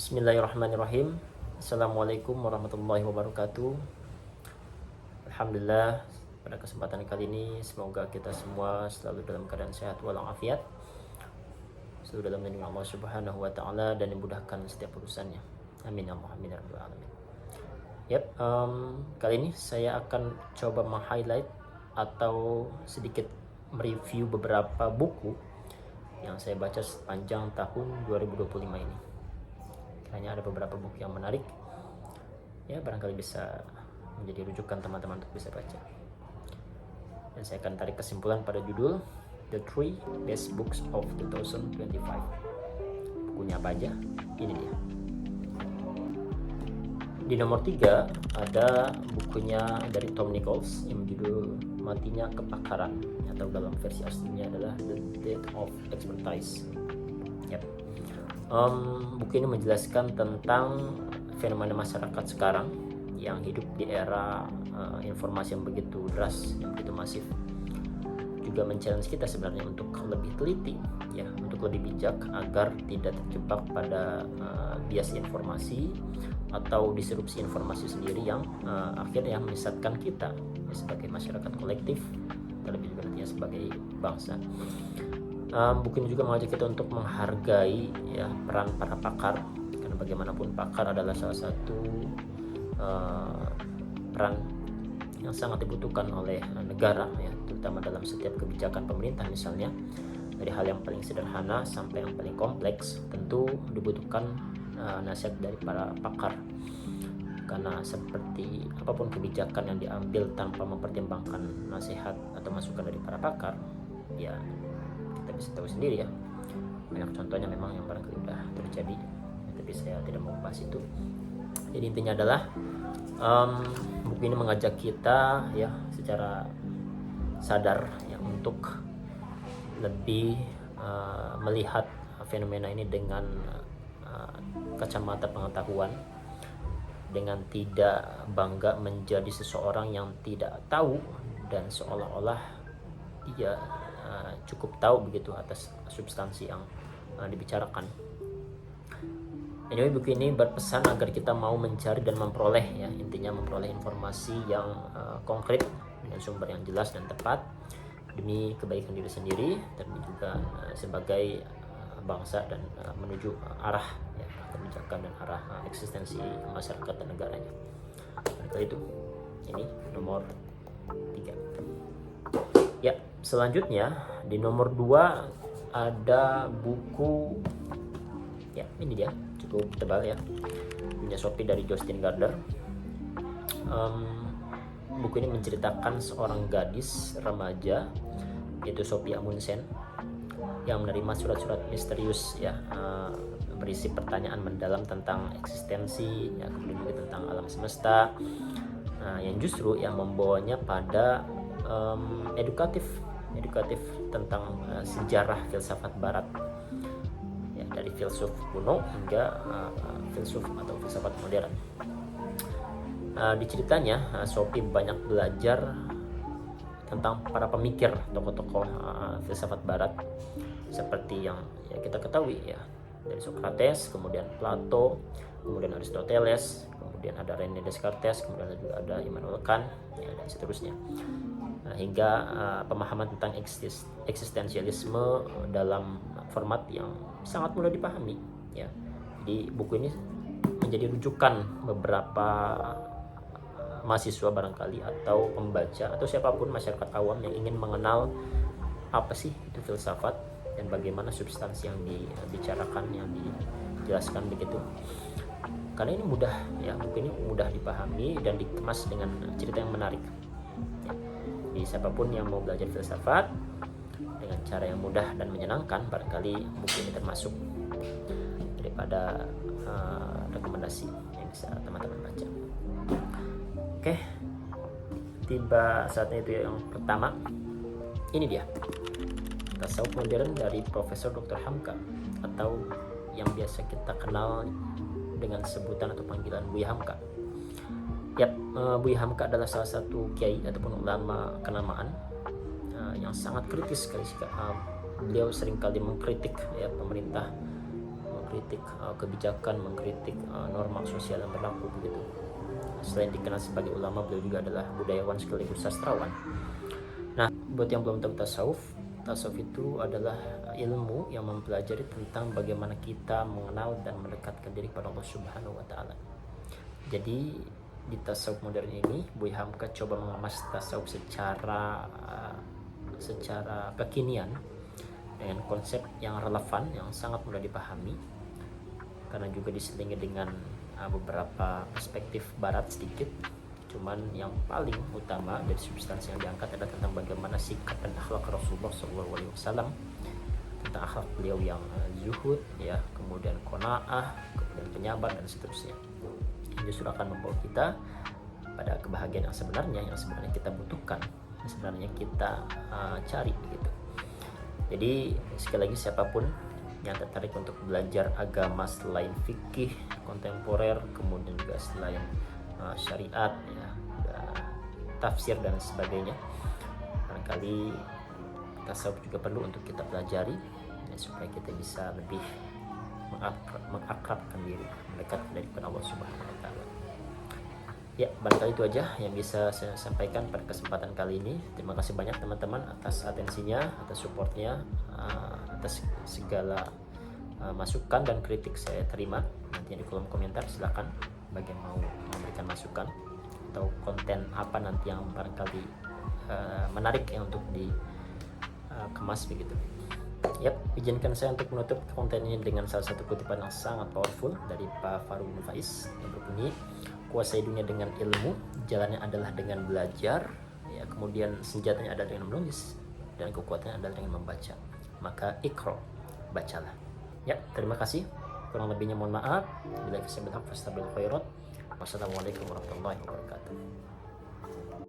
Bismillahirrahmanirrahim. Assalamualaikum warahmatullahi wabarakatuh. Alhamdulillah, pada kesempatan kali ini semoga kita semua selalu dalam keadaan sehat walafiat, selalu dalam lindungan Allah Subhanahu wa taala dan dimudahkan setiap urusannya. Amin ya Allah, amin ya rabbal alamin. Kali ini saya akan coba meng-highlight atau sedikit mereview beberapa buku yang saya baca sepanjang tahun 2025 ini. Hanya ada beberapa buku yang menarik, ya barangkali bisa menjadi rujukan teman-teman untuk bisa baca. Dan saya akan tarik kesimpulan pada judul The Three Best Books of 2025. Bukunya apa aja? Ini dia. Di nomor 3 ada bukunya dari Tom Nichols yang berjudul Matinya Kepakaran, atau dalam versi aslinya adalah The Death of Expertise. Buku ini menjelaskan tentang fenomena masyarakat sekarang yang hidup di era informasi yang begitu deras, yang begitu masif. Juga men-challenge kita sebenarnya untuk lebih teliti, ya, untuk lebih bijak agar tidak terjebak pada bias informasi atau disrupsi informasi sendiri yang akhirnya menyesatkan kita ya, sebagai masyarakat kolektif, terlebih juga nantinya sebagai bangsa. Buku ini juga mengajak kita untuk menghargai ya peran para pakar, karena bagaimanapun pakar adalah salah satu peran yang sangat dibutuhkan oleh negara ya, terutama dalam setiap kebijakan pemerintah. Misalnya dari hal yang paling sederhana sampai yang paling kompleks, tentu dibutuhkan nasihat dari para pakar, karena seperti apapun kebijakan yang diambil tanpa mempertimbangkan nasihat atau masukan dari para pakar, ya kita bisa tahu sendiri ya, banyak contohnya memang yang barangkali sudah terjadi, tapi saya tidak mau bahas itu. Jadi intinya adalah buku ini mengajak kita ya secara sadar ya untuk lebih melihat fenomena ini dengan kacamata pengetahuan, dengan tidak bangga menjadi seseorang yang tidak tahu dan seolah-olah dia cukup tahu begitu atas substansi yang dibicarakan. Anyway, buku ini berpesan agar kita mau mencari dan memperoleh ya, intinya memperoleh informasi yang konkret dengan sumber yang jelas dan tepat demi kebaikan diri sendiri dan juga sebagai bangsa dan menuju arah ya, kebijakan dan arah eksistensi masyarakat dan negaranya. Oleh itu, ini nomor 3. Ya, selanjutnya di nomor 2 ada buku, ya ini dia, cukup tebal ya, punya Sophie dari Justin Gardner. Buku ini menceritakan seorang gadis remaja yaitu Sophie Amundsen yang menerima surat-surat misterius ya, berisi pertanyaan mendalam tentang eksistensi ya, kemudian juga tentang alam semesta, yang justru yang membawanya pada edukatif tentang sejarah filsafat barat ya, dari filsuf kuno hingga filsuf atau filsafat modern. Di ceritanya Sophie banyak belajar tentang para pemikir, tokoh-tokoh filsafat barat seperti yang ya kita ketahui ya, dari Socrates, kemudian Plato, kemudian Aristoteles, kemudian ada René Descartes, kemudian juga ada Immanuel Kant ya, dan seterusnya. Hingga pemahaman tentang eksistensialisme dalam format yang sangat mudah dipahami ya. Jadi buku ini menjadi rujukan beberapa mahasiswa barangkali atau pembaca atau siapapun masyarakat awam yang ingin mengenal apa sih itu filsafat dan bagaimana substansi yang dibicarakan, yang dijelaskan begitu. Karena ini mudah ya, buku ini mudah dipahami dan dikemas dengan cerita yang menarik ya. Jadi siapapun yang mau belajar filsafat dengan cara yang mudah dan menyenangkan, barangkali buku ini termasuk daripada rekomendasi yang bisa teman-teman baca. Oke, tiba saatnya itu yang pertama. Ini dia, Tasawuf Modern dari Profesor Dr. Hamka, atau yang biasa kita kenal dengan sebutan atau panggilan Buya Hamka. Buya Hamka adalah salah satu kiai ataupun ulama kenamaan yang sangat kritis sekali. Beliau seringkali mengkritik ya pemerintah, mengkritik kebijakan, mengkritik norma sosial yang berlaku begitu. Selain dikenal sebagai ulama, beliau juga adalah budayawan sekaligus sastrawan. Nah, buat yang belum tahu tasawuf, tasawuf itu adalah ilmu yang mempelajari tentang bagaimana kita mengenal dan mendekatkan diri kepada Allah Subhanahu wa taala. Jadi di tasawuf modern ini, Buya Hamka coba mengemas tasawuf secara kekinian dengan konsep yang relevan, yang sangat mudah dipahami, karena juga diselingi dengan beberapa perspektif barat sedikit. Cuman yang paling utama dari substansi yang diangkat adalah tentang bagaimana sikap dan akhlak Rasulullah SAW, tentang akhlak beliau yang zuhud, ya, kemudian qanaah, kemudian penyabar dan seterusnya. Ini justru akan membawa kita pada kebahagiaan yang sebenarnya kita butuhkan, yang sebenarnya kita cari gitu. Jadi sekali lagi, siapapun yang tertarik untuk belajar agama selain fikih kontemporer, kemudian juga selain syariat, ya, tafsir dan sebagainya, barangkali tasawuf juga perlu untuk kita pelajari, ya, supaya kita bisa lebih mengakrabkan diri, mendekat dari Allah Subhanahu wa taala. Ya, barangkali itu aja yang bisa saya sampaikan pada kesempatan kali ini. Terima kasih banyak teman-teman atas atensinya, atas supportnya, atas segala masukan dan kritik saya terima. Nanti di kolom komentar silakan bagi yang mau memberikan masukan atau konten apa nanti yang barangkali menarik ya untuk dikemas begitu. Yap, izinkan saya untuk menutup konten ini dengan salah satu kutipan yang sangat powerful dari Pak Faruk bin Faiz yang berbunyi, kuasai dunia dengan ilmu, jalannya adalah dengan belajar, ya, kemudian senjatanya adalah dengan menulis, dan kekuatannya adalah dengan membaca. Maka ikro, bacalah. Ya, terima kasih. Kurang lebihnya mohon maaf. Bila kisah bilhaq fastabil khairat. Wassalamualaikum warahmatullahi wabarakatuh.